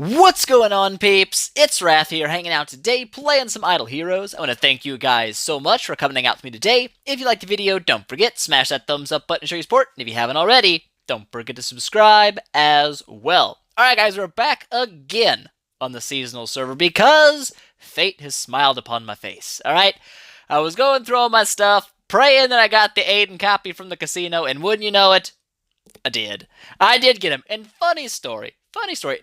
What's going on, peeps? It's Wrath here, hanging out today, playing some Idle Heroes. I want to thank you guys so much for coming out with me today. If you liked the video, don't forget, smash that thumbs up button to show your support. And if you haven't already, don't forget to subscribe as well. Alright guys, we're back again on the seasonal server because fate has smiled upon my face. Alright, I was going through all my stuff, praying that I got the Aidan copy from the casino, and wouldn't you know it, I did. I did get him. And funny story.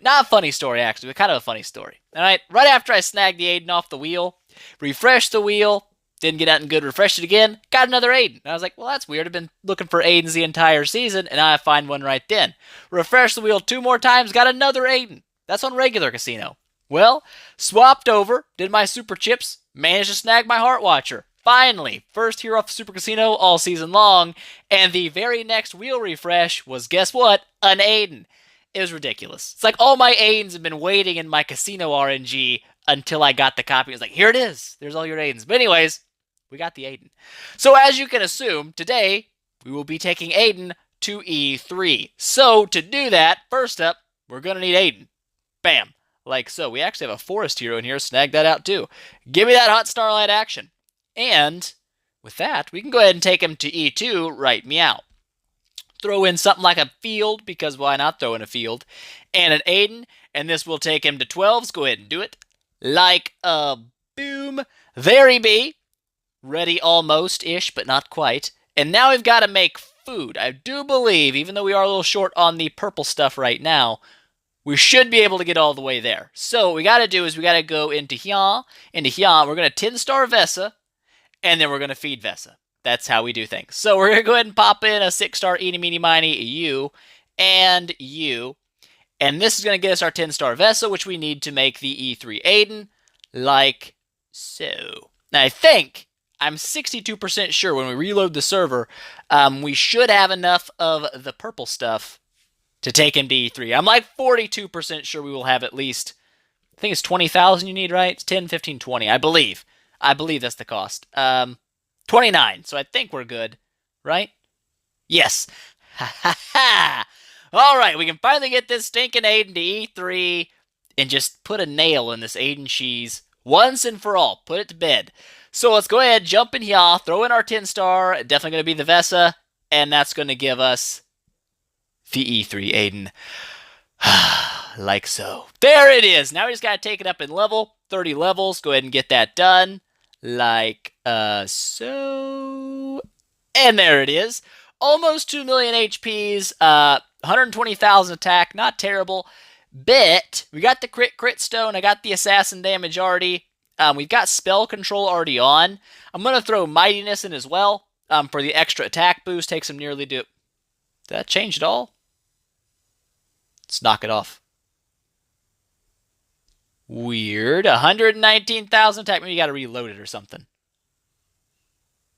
Not a funny story, actually, but kind of a funny story. Alright, right after I snagged the Aidan off the wheel, refreshed the wheel, didn't get out in good, refreshed it again, got another Aidan. And I was like, well, that's weird. I've been looking for Aidans the entire season, and I find one right then. Refreshed the wheel 2 more times, got another Aidan. That's on regular casino. Well, swapped over, did my super chips, managed to snag my Heart Watcher. Finally, first hero off the Super Casino all season long, and the very next wheel refresh was, guess what? An Aidan. It was ridiculous. It's like all my Aidans have been waiting in my casino RNG until I got the copy. It was like, here it is. There's all your Aidans. But anyways, we got the Aidan. So as you can assume, today we will be taking Aidan to E3. So to do that, first up, we're going to need Aidan. Bam. Like so. We actually have a forest hero in here. Snag that out too. Give me that hot starlight action. And with that, we can go ahead and take him to E2, right meow. Throw in something like a field, because why not throw in a field, and an Aidan, and this will take him to 12s. Go ahead and do it. Like a boom. There he be. Ready almost-ish, but not quite. And now we've got to make food. I do believe, even though we are a little short on the purple stuff right now, we should be able to get all the way there. So what we got to do is we got to go into here. We're going to 10-star Vesa, and then we're going to feed Vesa. That's how we do things. So we're going to go ahead and pop in a 6-star eeny, meeny, miny, you, and you. And this is going to get us our 10-star Vesa, which we need to make the E3 Aidan, like so. Now I think, I'm 62% sure when we reload the server, we should have enough of the purple stuff to take him to E3. I'm like 42% sure we will have at least, I think it's 20,000 you need, right? It's 10, 15, 20, I believe. I believe that's the cost. 29, so I think we're good, right? Yes. Ha ha ha! Alright, we can finally get this stinking Aidan to E3 and just put a nail in this Aidan cheese once and for all. Put it to bed. So let's go ahead, jump in here, throw in our 10-star, definitely going to be the Vesa, and that's going to give us the E3 Aidan. Like so. There it is! Now we just got to take it up in level, 30 levels, go ahead and get that done. Like so, and there it is. Almost 2 million HPs, 120,000 attack, not terrible. But we got the crit stone, I got the assassin damage already. We've got spell control already on. I'm gonna throw mightiness in as well, for the extra attack boost. Takes him nearly to. Did that change at all? Let's knock it off. Weird. 119,000 attack. Maybe you gotta reload it or something.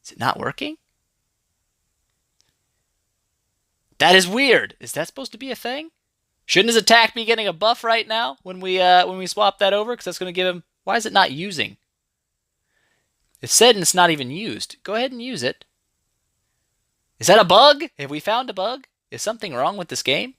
Is it not working? That is weird. Is that supposed to be a thing? Shouldn't his attack be getting a buff right now when we swap that over? Because that's gonna give him. Why is it not using? It said it's not even used. Go ahead and use it. Is that a bug? Have we found a bug? Is something wrong with this game?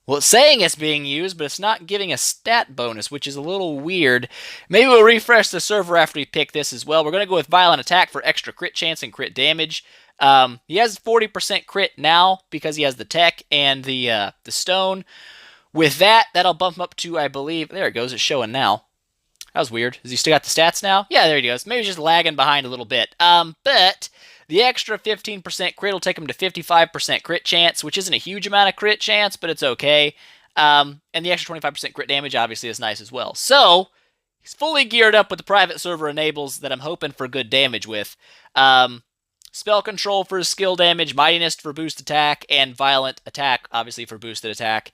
Well, it's saying it's being used, but it's not giving a stat bonus, which is a little weird. Maybe we'll refresh the server after we pick this as well. We're going to go with Violent Attack for extra crit chance and crit damage. He has 40% crit now because he has the tech and the stone. With that, that'll bump him up to, I believe, there it goes, it's showing now. That was weird. Has he still got the stats now? Yeah, there he goes. Maybe he's just lagging behind a little bit. But the extra 15% crit will take him to 55% crit chance, which isn't a huge amount of crit chance, but it's okay. And the extra 25% crit damage obviously is nice as well. So, he's fully geared up with the private server enables that I'm hoping for good damage with. Spell control for his skill damage, mightiness for boost attack, and violent attack, obviously, for boosted attack.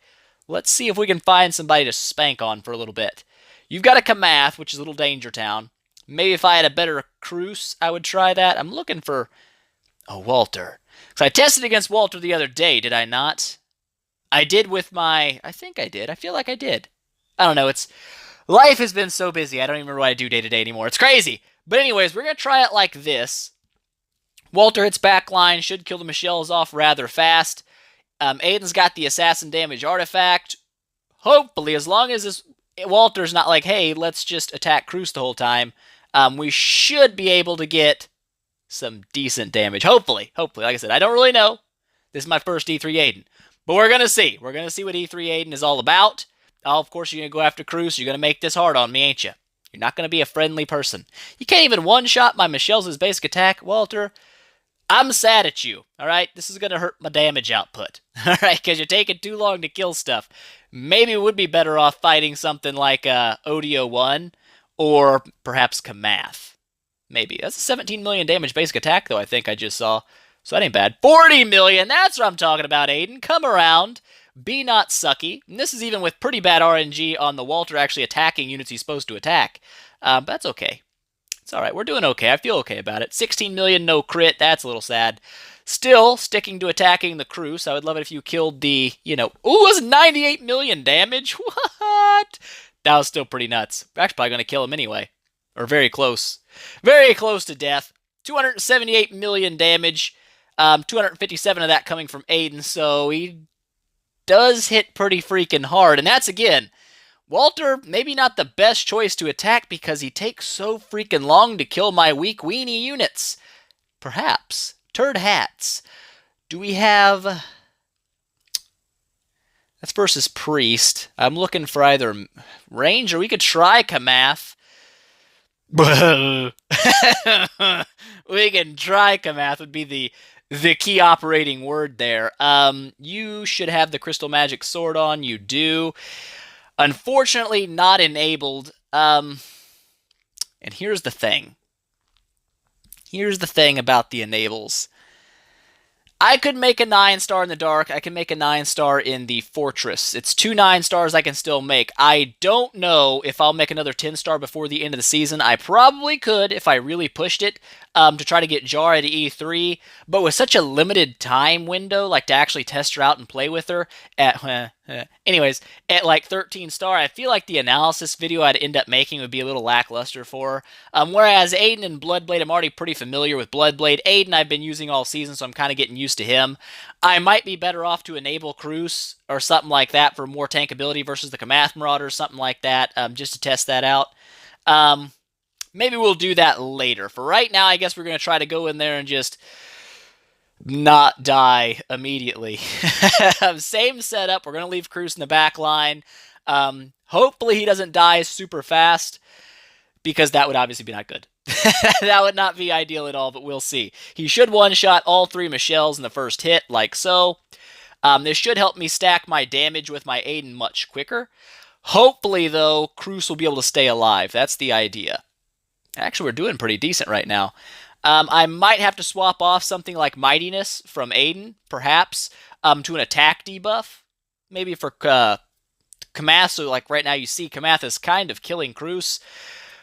Let's see if we can find somebody to spank on for a little bit. You've got a Kamath, which is a little danger town. Maybe if I had a better Cruz, I would try that. I'm looking for a Walter. So I tested against Walter the other day, did I not? I did with my. I think I did. I feel like I did. I don't know. Life has been so busy. I don't even remember what I do day to day anymore. It's crazy. But anyways, we're going to try it like this. Walter hits backline, should kill the Michelles off rather fast. Aidan's got the assassin damage artifact. hopefully, as long as this Walter's not like, hey, let's just attack Cruz the whole time, we should be able to get some decent damage. Hopefully. Like I said, I don't really know. This is my first E3 Aidan. But we're going to see. We're going to see what E3 Aidan is all about. Oh, of course, you're going to go after Cruz. You're going to make this hard on me, ain't you? You're not going to be a friendly person. You can't even one-shot my Michelle's basic attack, Walter. I'm sad at you, all right? This is going to hurt my damage output, all right? Because you're taking too long to kill stuff. Maybe we would be better off fighting something like Odio 1 or perhaps Kamath. Maybe. That's a 17 million damage basic attack, though, I think I just saw. So that ain't bad. 40 million! That's what I'm talking about, Aidan. Come around. Be not sucky. And this is even with pretty bad RNG on the Walter actually attacking units he's supposed to attack. But that's okay. It's alright. We're doing okay. I feel okay about it. 16 million, no crit. That's a little sad. Still sticking to attacking the Cruz. I would love it if you killed the, ooh, it was 98 million damage? What? That was still pretty nuts. We're actually probably going to kill him anyway. Or very close. Very close to death. 278 million damage. 257 of that coming from Aidan, so he does hit pretty freaking hard. And that's, again, Walter, maybe not the best choice to attack because he takes so freaking long to kill my weak weenie units. Perhaps. Turd hats. Do we have... That's versus Priest. I'm looking for either range or we could try Kamath. We can try Kamath would be the key operating word there. You should have the Crystal Magic Sword on. You do. Unfortunately, not enabled. And here's the thing. Here's the thing about the enables. I could make a 9-star in the dark. I can make a 9-star in the fortress. It's 2 9-stars I can still make. I don't know if I'll make another 10-star before the end of the season. I probably could if I really pushed it to try to get Jara to E3. But with such a limited time window, like to actually test her out and play with her, anyways, at like 13-star, I feel like the analysis video I'd end up making would be a little lackluster for her. Whereas Aidan and Bloodblade, I'm already pretty familiar with Bloodblade. Aidan I've been using all season, so I'm kind of getting used to him. I might be better off to enable Cruz or something like that for more tankability versus the Kamath Marauder, something like that, just to test that out. Maybe we'll do that later. For right now, I guess we're going to try to go in there and just not die immediately. Same setup. We're going to leave Cruz in the back line. Hopefully he doesn't die super fast, because that would obviously be not good. That would not be ideal at all, but we'll see. He should one-shot all 3 Michelle's in the first hit, like so. This should help me stack my damage with my Aidan much quicker. Hopefully, though, Cruz will be able to stay alive. That's the idea. Actually, we're doing pretty decent right now. I might have to swap off something like Mightiness from Aidan, perhaps, to an attack debuff. Maybe for Kamath, so like right now you see Kamath is kind of killing Cruz,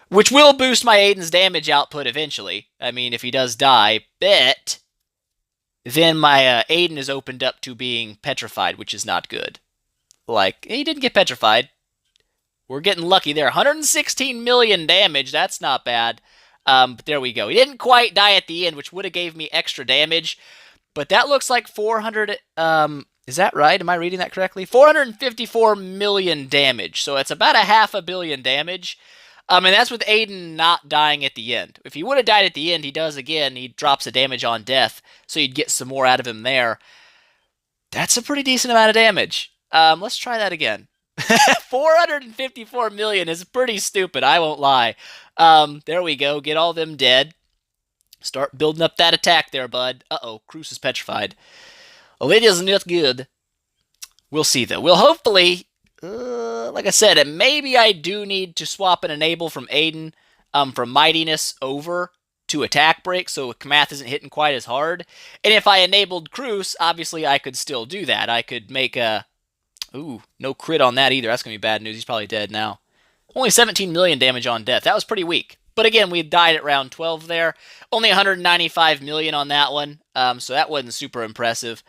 which will boost my Aidan's damage output eventually. I mean, if he does die, but then my Aidan is opened up to being petrified, which is not good. Like, he didn't get petrified. We're getting lucky there. 116 million damage, that's not bad. But there we go. He didn't quite die at the end, which would have gave me extra damage. But that looks like 400... is that right? Am I reading that correctly? 454 million damage. So it's about a 500 million damage. And that's with Aidan not dying at the end. If he would have died at the end, he does again. He drops the damage on death, so you'd get some more out of him there. That's a pretty decent amount of damage. Let's try that again. 454 million is pretty stupid, I won't lie. There we go. Get all them dead. Start building up that attack there, bud. Uh-oh, Cruz is petrified. Well, it is not good. We'll see, though. We'll hopefully... like I said, maybe I do need to swap an enable from Aidan from Mightiness over to attack break, so Kamath isn't hitting quite as hard. And if I enabled Cruz, obviously I could still do that. I could make a... Ooh, no crit on that either. That's going to be bad news. He's probably dead now. Only 17 million damage on death. That was pretty weak. But again, we died at round 12 there. Only 195 million on that one, so that wasn't super impressive.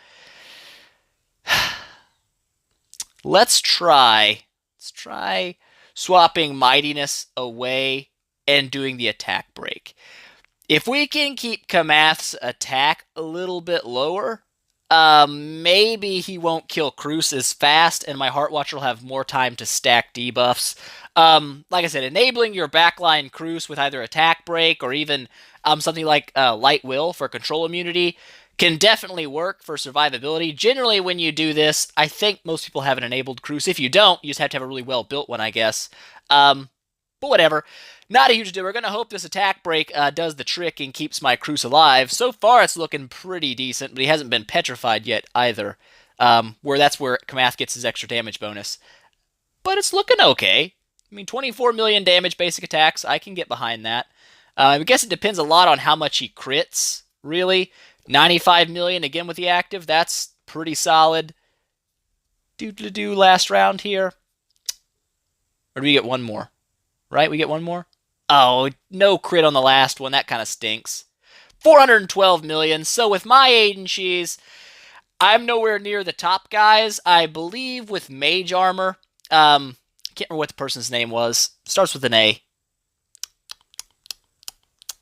Let's try swapping Mightiness away and doing the attack break. If we can keep Kamath's attack a little bit lower, Maybe he won't kill Cruz as fast, and my Heart Watcher will have more time to stack debuffs. Like I said, enabling your backline Cruz with either attack break or even something like Light Will for control immunity can definitely work for survivability. Generally, when you do this, I think most people have an enabled Cruz. If you don't, you just have to have a really well built one, I guess. But whatever. Not a huge deal. We're going to hope this attack break does the trick and keeps my Cruz alive. So far, it's looking pretty decent, but he hasn't been petrified yet either. That's where Kamath gets his extra damage bonus. But it's looking okay. I mean, 24 million damage basic attacks. I can get behind that. I guess it depends a lot on how much he crits, really. 95 million again with the active. That's pretty solid. Do last round here. Or do we get one more? Right? We get one more? Oh, no crit on the last one. That kind of stinks. 412 million. So with my Aidan Cheese, I'm nowhere near the top guys. I believe with Mage Armor. I can't remember what the person's name was. Starts with an A.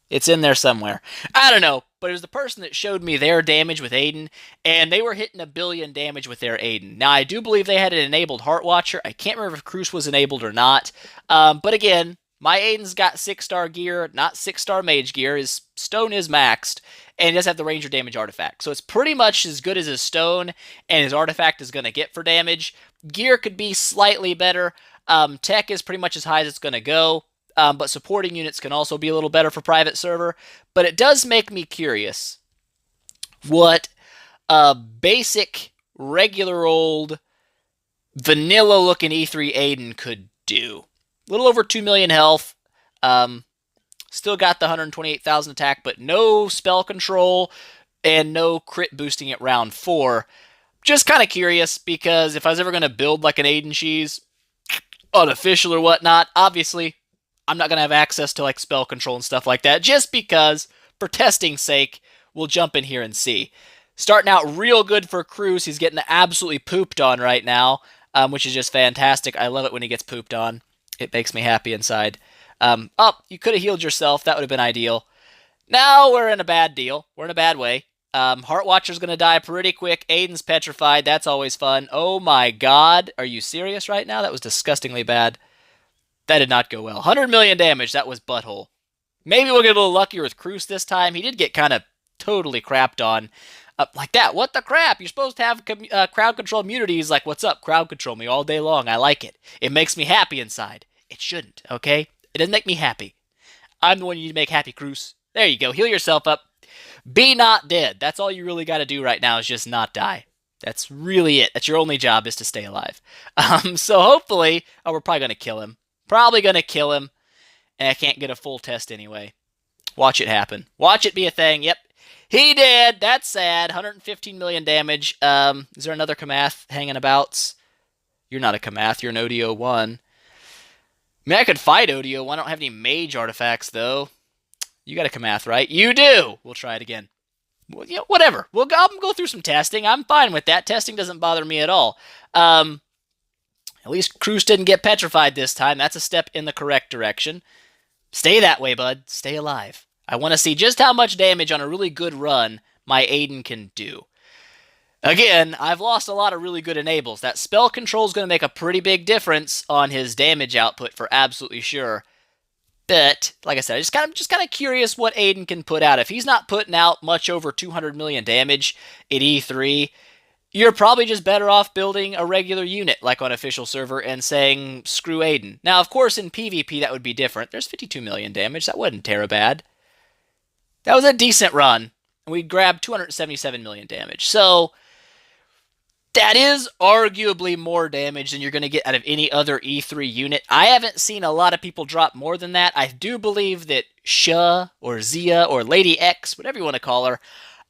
It's in there somewhere. I don't know, but it was the person that showed me their damage with Aidan, and they were hitting 1 billion damage with their Aidan. Now, I do believe they had an enabled Heart Watcher. I can't remember if Cruz was enabled or not. But again, my Aidan's got 6-star gear, not 6-star mage gear. His stone is maxed, and he does have the ranger damage artifact. So it's pretty much as good as his stone and his artifact is going to get for damage. Gear could be slightly better. Tech is pretty much as high as it's going to go. But supporting units can also be a little better for private server. But it does make me curious what a basic, regular old, vanilla-looking E3 Aidan could do. A little over 2 million health. Still got the 128,000 attack, but no spell control and no crit boosting at round 4. Just kind of curious, because if I was ever going to build like an Aidan Cheese, unofficial or whatnot, obviously I'm not going to have access to like spell control and stuff like that, just because, for testing's sake, we'll jump in here and see. Starting out real good for Cruz. He's getting absolutely pooped on right now, which is just fantastic. I love it when he gets pooped on. It makes me happy inside. You could have healed yourself. That would have been ideal. Now we're in a bad deal. We're in a bad way. Heart Watcher's going to die pretty quick. Aidan's petrified. That's always fun. Oh my god. Are you serious right now? That was disgustingly bad. That did not go well. 100 million damage. That was butthole. Maybe we'll get a little luckier with Cruz this time. He did get kind of totally crapped on. Like that. What the crap? You're supposed to have crowd control immunity. He's like, what's up? Crowd control me all day long. I like it. It makes me happy inside. It shouldn't, okay? It doesn't make me happy. I'm the one you need to make happy, Cruz. There you go. Heal yourself up. Be not dead. That's all you really got to do right now is just not die. That's really it. That's your only job, is to stay alive. So hopefully... Oh, we're probably going to kill him. Probably going to kill him, and I can't get a full test anyway. Watch it happen. Watch it be a thing. Yep. He did. That's sad. 115 million damage. Is there another Kamath hanging about? You're not a Kamath. You're an ODO1. I mean, I could fight ODO1. I don't have any mage artifacts, though. You got a Kamath, right? You do! We'll try it again. Well, yeah, whatever. I'll go through some testing. I'm fine with that. Testing doesn't bother me at all. At least Cruz didn't get petrified this time. That's a step in the correct direction. Stay that way, bud. Stay alive. I want to see just how much damage on a really good run my Aidan can do. Again, I've lost a lot of really good enables. That spell control is going to make a pretty big difference on his damage output for absolutely sure. But, like I said, I'm just kind of curious what Aidan can put out. If he's not putting out much over 200 million damage at E3, you're probably just better off building a regular unit, like on official server, and saying, screw Aidan. Now, of course, in PvP, that would be different. There's 52 million damage. That wasn't terrible bad. That was a decent run. And we grabbed 277 million damage. So, that is arguably more damage than you're going to get out of any other E3 unit. I haven't seen a lot of people drop more than that. I do believe that Sha, or Zia, or Lady X, whatever you want to call her,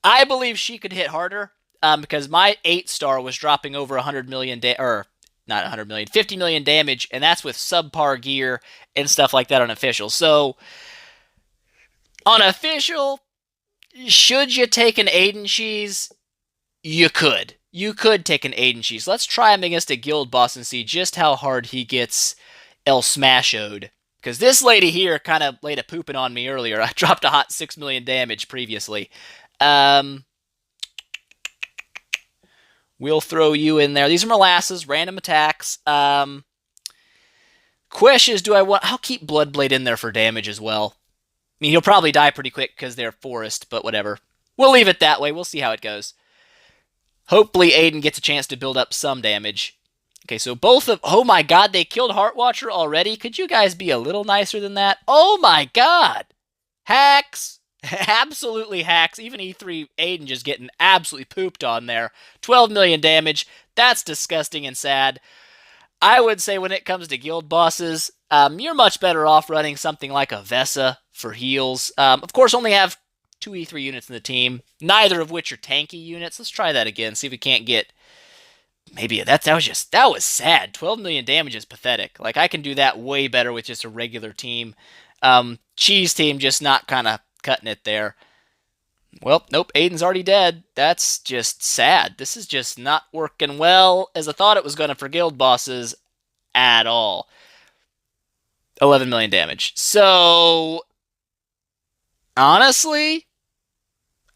I believe she could hit harder. Because my 8-star was dropping over 100 million, or not 100 million, 50 million damage, and that's with subpar gear and stuff like that on official. So, on official, should you take an Aidan Cheese? You could. You could take an Aidan Cheese. Let's try him against a guild boss and see just how hard he gets El Smashoed. Because this lady here kind of laid a pooping on me earlier. I dropped a hot 6 million damage previously. We'll throw you in there. These are molasses, random attacks. Question is, I'll keep Bloodblade in there for damage as well. I mean, he'll probably die pretty quick because they're forest, but whatever. We'll leave it that way. We'll see how it goes. Hopefully Aidan gets a chance to build up some damage. Okay, so both of... Oh my god, they killed Heartwatcher already? Could you guys be a little nicer than that? Oh my god! Hacks! Absolutely hacks. Even E3 Aidan just getting absolutely pooped on there. 12 million damage. That's disgusting and sad. I would say when it comes to guild bosses, you're much better off running something like a Vesa for heals. Of course, only have 2 E3 units in the team, neither of which are tanky units. Let's try that again, see if we can't get... Maybe that was sad. 12 million damage is pathetic. Like, I can do that way better with just a regular team. Cheese team just not kind of cutting it there. Well, nope, Aidan's already dead. That's just sad. This is just not working well as I thought it was going to for guild bosses at all. 11 million damage. So, honestly,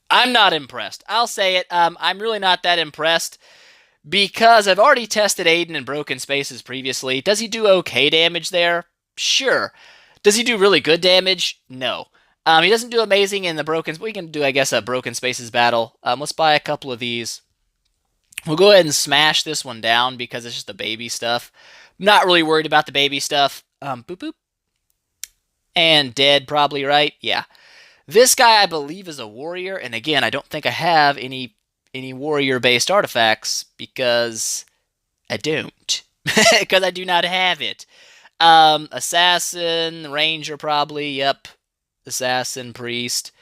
I'm not impressed. I'll say it. I'm really not that impressed because I've already tested Aidan in broken spaces previously. Does he do okay damage there? Sure. Does he do really good damage? No. He doesn't do amazing in the broken... We can do, I guess, a broken spaces battle. Let's buy a couple of these. We'll go ahead and smash this one down because it's just the baby stuff. Not really worried about the baby stuff. Boop boop. And dead, probably, right? Yeah. This guy, I believe, is a warrior. And again, I don't think I have any warrior-based artifacts because I don't. Because I do not have it. Assassin, ranger, probably. Yep. Assassin, priest,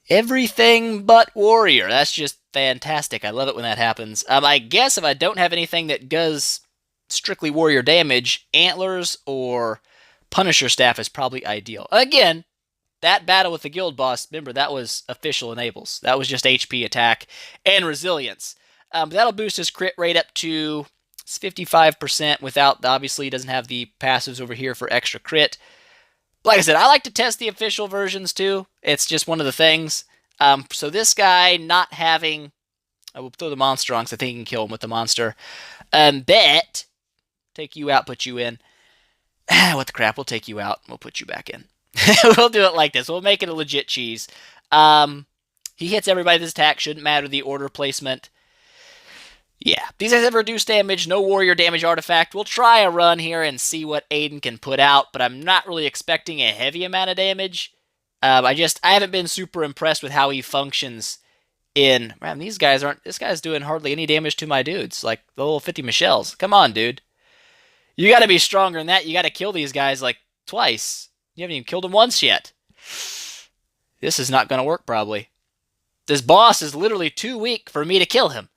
everything but warrior. That's just fantastic. I love it when that happens. I guess if I don't have anything that does strictly warrior damage, antlers or Punisher staff is probably ideal. Again, that battle with the guild boss, remember, that was official enables. That was just HP attack and resilience. That'll boost his crit rate up to 55% without, obviously, he doesn't have the passives over here for extra crit. Like I said, I like to test the official versions too. It's just one of the things. So this guy not having... I will throw the monster on because I think he can kill him with the monster. Bet. Take you out, put you in. What the crap, we'll take you out. We'll put you back in. We'll do it like this. We'll make it a legit cheese. He hits everybody with his attack. Shouldn't matter the order placement. Yeah, these guys have reduced damage, no warrior damage artifact. We'll try a run here and see what Aidan can put out, but I'm not really expecting a heavy amount of damage. I haven't been super impressed with how he functions in... Man, this guy's doing hardly any damage to my dudes, like the little 50 Michelles. Come on, dude. You gotta be stronger than that. You gotta kill these guys, like, twice. You haven't even killed them once yet. This is not gonna work, probably. This boss is literally too weak for me to kill him.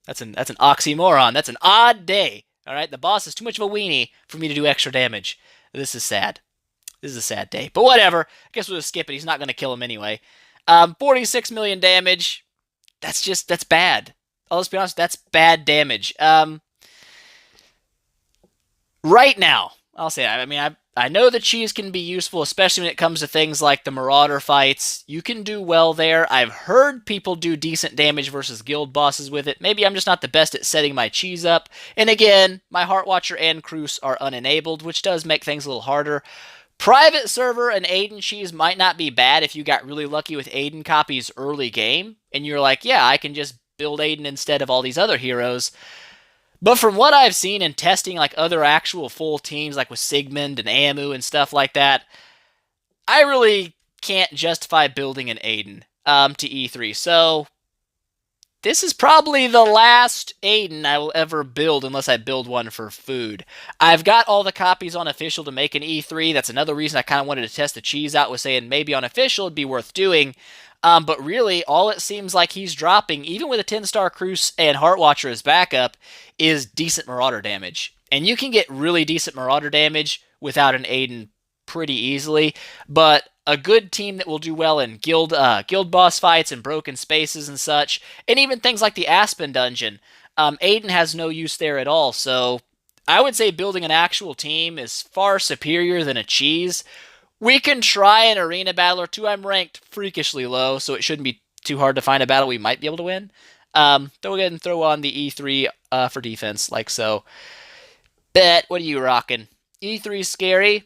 That's an oxymoron. That's an odd day. All right, the boss is too much of a weenie for me to do extra damage. This is sad. This is a sad day. But whatever. I guess we'll just skip it. He's not going to kill him anyway. 46 million damage. That's bad. Let's be honest. That's bad damage. Right now, I'll say, I mean, I know the cheese can be useful, especially when it comes to things like the Marauder fights. You can do well there. I've heard people do decent damage versus guild bosses with it. Maybe I'm just not the best at setting my cheese up. And again, my Heartwatcher and Cruz are unenabled, which does make things a little harder. Private server and Aidan cheese might not be bad if you got really lucky with Aidan copies early game, and you're like, yeah, I can just build Aidan instead of all these other heroes. But from what I've seen in testing like other actual full teams, like with Sigmund and Amu and stuff like that, I really can't justify building an Aidan to E3. So this is probably the last Aidan I will ever build unless I build one for food. I've got all the copies on official to make an E3. That's another reason I kind of wanted to test the cheese out, was saying maybe on official it'd be worth doing. But really, all it seems like he's dropping, even with a 10-star Cruz and Heartwatcher as backup, is decent Marauder damage. And you can get really decent Marauder damage without an Aidan pretty easily. But a good team that will do well in guild boss fights and broken spaces and such, and even things like the Aspen dungeon, Aidan has no use there at all. So I would say building an actual team is far superior than a cheese. We can try an arena battle or two. I'm ranked freakishly low, so it shouldn't be too hard to find a battle we might be able to win. Then we'll go ahead and throw on the E3 for defense, like so. Bet, what are you rocking? E3 scary.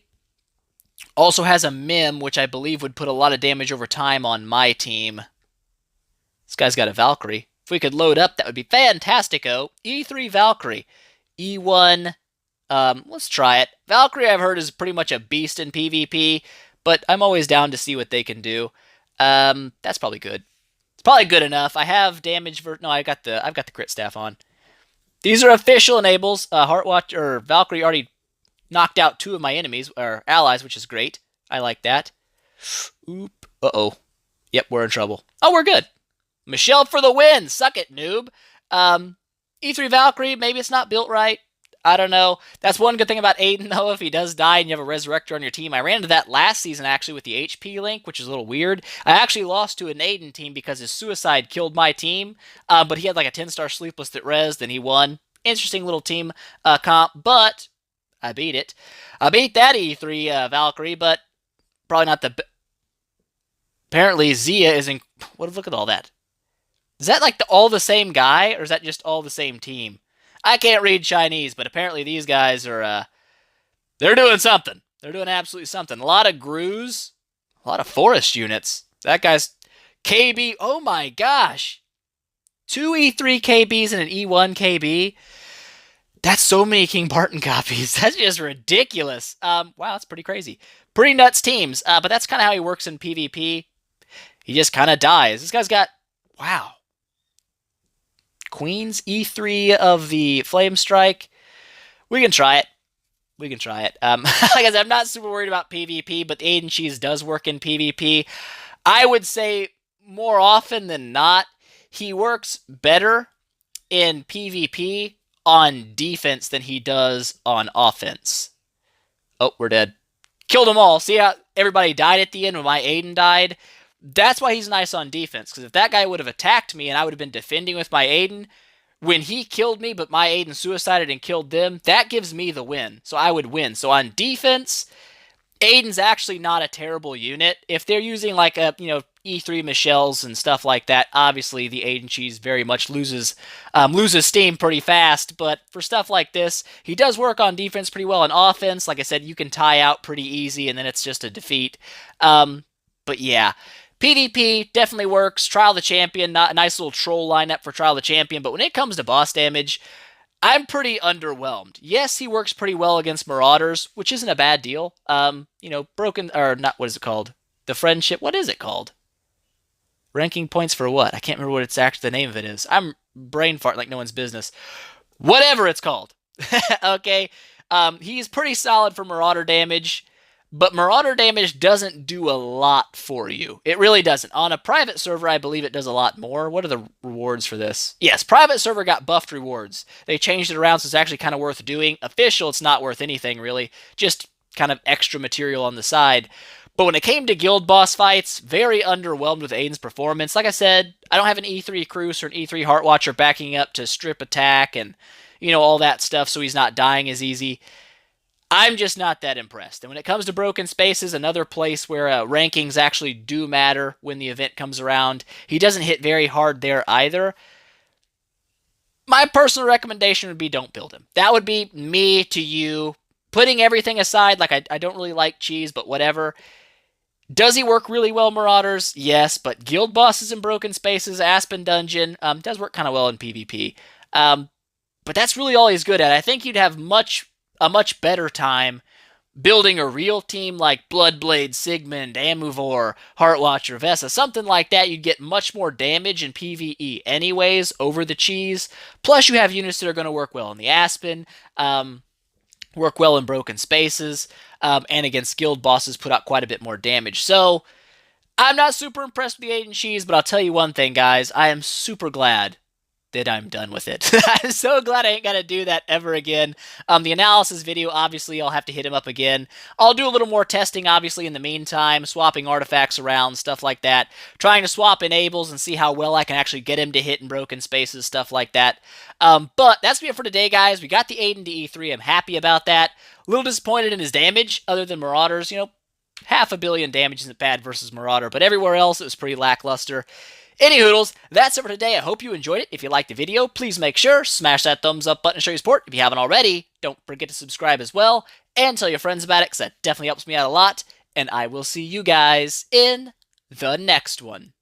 Also has a Mim, which I believe would put a lot of damage over time on my team. This guy's got a Valkyrie. If we could load up, that would be fantastico. E3 Valkyrie. E1, let's try it. Valkyrie, I've heard, is pretty much a beast in PvP, but I'm always down to see what they can do. That's probably good. It's probably good enough. I have damage for... No, I've got the crit staff on. These are official enables. Heartwatch or Valkyrie already knocked out 2 of my enemies, or allies, which is great. I like that. Oop. Uh-oh. Yep, we're in trouble. Oh, we're good. Michelle for the win! Suck it, noob. E3 Valkyrie, maybe it's not built right. I don't know. That's one good thing about Aidan, though. If he does die and you have a Resurrector on your team. I ran into that last season, actually, with the HP link, which is a little weird. I actually lost to an Aidan team because his suicide killed my team. But he had like a 10-star Sleepless that rezzed, and he won. Interesting little team comp, but I beat it. I beat that E3 Valkyrie, but probably not the... Apparently, Zia is in... Look at all that. Is that like all the same guy, or is that just all the same team? I can't read Chinese, but apparently these guys are, they're doing something. They're doing absolutely something. A lot of Cruz, a lot of forest units. That guy's KB, oh my gosh. 2 E3 KBs and an E1 KB. That's so many King Barton copies. That's just ridiculous. Wow, that's pretty crazy. Pretty nuts teams, but that's kind of how he works in PvP. He just kind of dies. This guy's got, wow. Queen's E3 of the Flame Strike. We can try it. We can try it. Like I said, I'm not super worried about PvP, but the Aidan Cheese does work in PvP. I would say more often than not, he works better in PvP on defense than he does on offense. Oh, we're dead. Killed them all. See how everybody died at the end when my Aidan died? That's why he's nice on defense, because if that guy would have attacked me and I would have been defending with my Aidan, when he killed me but my Aidan suicided and killed them, that gives me the win, so I would win. So on defense, Aidan's actually not a terrible unit. If they're using like a, E3 Michelles and stuff like that, obviously the Aidan Cheese very much loses steam pretty fast, but for stuff like this, he does work on defense pretty well. On offense, like I said, you can tie out pretty easy and then it's just a defeat. But yeah, PvP definitely works. Trial the Champion, not a nice little troll lineup for Trial the Champion, but when it comes to boss damage, I'm pretty underwhelmed. Yes, he works pretty well against Marauders, which isn't a bad deal. Broken, or not, what is it called? The Friendship, what is it called? Ranking points for what? I can't remember what it's actually, the name of it is. I'm brain farting like no one's business. Whatever it's called. Okay, he's pretty solid for Marauder damage. But Marauder damage doesn't do a lot for you. It really doesn't. On a private server, I believe it does a lot more. What are the rewards for this? Yes, private server got buffed rewards. They changed it around, so it's actually kind of worth doing. Official, it's not worth anything, really. Just kind of extra material on the side. But when it came to guild boss fights, very underwhelmed with Aidan's performance. Like I said, I don't have an E3 Cruz or an E3 Heartwatcher backing up to strip attack and, all that stuff, so he's not dying as easy. I'm just not that impressed. And when it comes to broken spaces, another place where rankings actually do matter when the event comes around, he doesn't hit very hard there either. My personal recommendation would be don't build him. That would be me to you. Putting everything aside, like I don't really like Cheese, but whatever. Does he work really well, Marauders? Yes, but guild bosses in broken spaces, Aspen Dungeon, does work kind of well in PvP. But that's really all he's good at. I think you'd have a much better time building a real team like Bloodblade, Sigmund, Amuvor, Heartwatcher, Vesa, something like that. You'd get much more damage in PvE anyways over the Cheese. Plus you have units that are going to work well in the Aspen, work well in broken spaces, and against guild bosses put out quite a bit more damage. So I'm not super impressed with the Aidan Cheese, but I'll tell you one thing, guys. I am super glad that I'm done with it. I'm so glad I ain't got to do that ever again. The analysis video, obviously, I'll have to hit him up again. I'll do a little more testing, obviously, in the meantime, swapping artifacts around, stuff like that, trying to swap enables and see how well I can actually get him to hit in broken spaces, stuff like that. But that's it for today, guys. We got the Aidan to E3. I'm happy about that. A little disappointed in his damage, other than Marauders. 500 million damage isn't bad versus Marauder, but everywhere else it was pretty lackluster. Any hoodles, that's it for today. I hope you enjoyed it. If you liked the video, please make sure, smash that thumbs up button to show your support. If you haven't already, don't forget to subscribe as well, and tell your friends about it, because that definitely helps me out a lot. And I will see you guys in the next one.